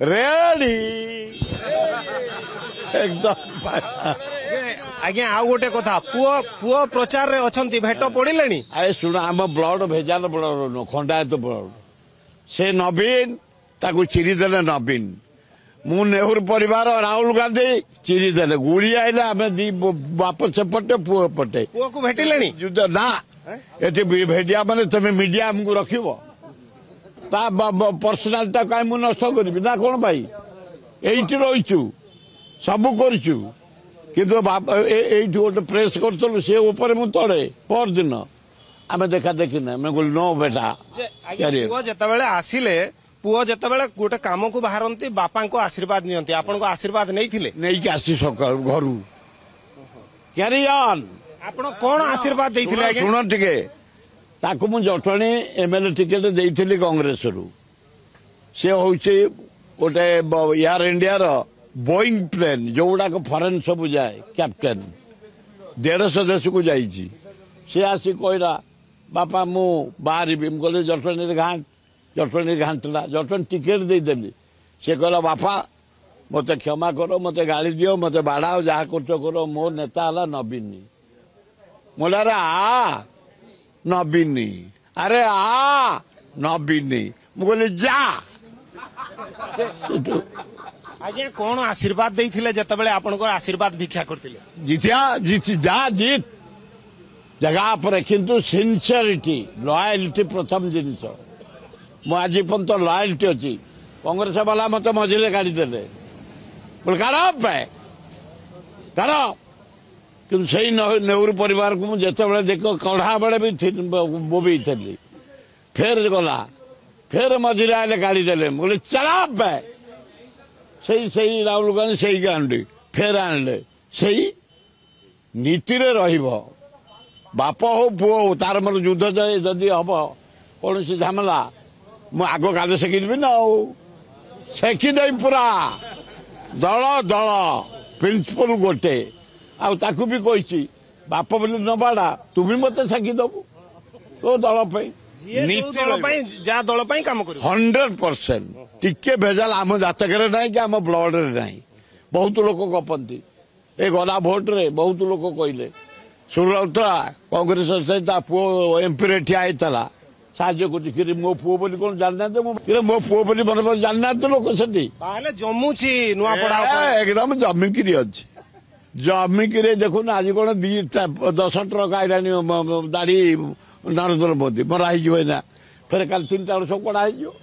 ready एकदम आज्ञा आउ गोटे कथा पुओ पुओ प्रचार रे अछंती भेट पड़िलेनी अरे शुण आम ब्लड भेजाल ब्लड न खंडायत ब्लड से नवीन ताकू चिरीदेले नवीन मु नेहरू परिवार राहुल गांधी चिरीदेले गुड़ी आईले आम दी बाप सेपटे पुओ पटे पुओ को भेटिलेनी युद्ध ना ये भेटिया माने तुम मीडिया आमको रखिब पर्सनालीटा कहीं मुझे नष्ट करी ना कौन भाई ये रहीचु सबू करूँ किंतु गोटे प्रेस करूँ सी मु तले पर दिन आम देखा देखी ना मैं बोली नो बेटा पुओ जितेबाला आसिले पुओ जितेबाला गोटे कम को बाहरती बापा को आशीर्वाद नियंती आपन को आशीर्वाद नहीं आसी सकाल घर क्यारी ऑन आपण कौन आशीर्वाद देइथिले शुण टिके ताकू मु जटणी एमएलए टिकेट देइथिली कांग्रेस रु से होउचे गोटे एयर इंडिया रो बोइंग प्लेन जो गुड़ाक फरेन सब जाए कैप्टेन 150 देश को जाइए सी आसी कहला बापा मु बाहर कहले जटणी घाट जटणी घाटला जटणी टिकेट देदेली सी कहला बापा मत क्षमा कर मत गाड़ी दियो मत बाढ़ाओ जहाँ कर मो नेता है नवीन मोला रे आ नवीन अरे आ नवीन मुझे जा आज्ञा कौन आशीर्वाद देइथिले जतबेले आपनको आशीर्वाद भिक्षा करथिले जीतिया जीत जा जीत जगह पर किंतु सिंसियरिटी लॉयल्टी प्रथम जिनस मु आज पर्यंत लॉयल्टी अच्छी कांग्रेस वाला मत मझे गाड़ी देले बोल काढ़ कि सही नेहरू परिवार को मुझे देख कढ़ा बेले भी बोबी थी फेर गला फेर मझे आए गाड़ी देले बोले चला बे सही सही राहुल गांधी सही गांधी फेर आनले सही नीति रे रहिबो बाप हो पुओ हो तार मोर युद्ध जदि हम कौन सी झमेला मु आग गाले सेकिबी ना सेकिदे पूरा दल दल प्रिंसिपल गोटे आकु भी कही बाप बोली न बाड़ा तू भी मत सेकिदबू तो दल जहाँ दल काम कर 100% टिके भेजाल आम जातक ना कि आम ब्लड रे ना बहुत लोग गपंती ए गला भोट रे बहुत लोग कहले सुरौतरा कांग्रेस सहित पुओ एमपी रे ठिया होता साहय कर मो पुओ बोली कौन जानना मो पुओ बोली मन जानना लोक से जमुची नुआपड़ा एकदम जमिकी अच्छी जमिकी देखु ना आज कौन 10 ट्रक आईलानी दाढ़ी नरेंद्र मोदी मरा हो फिर कल 3टा सब कड़ा हो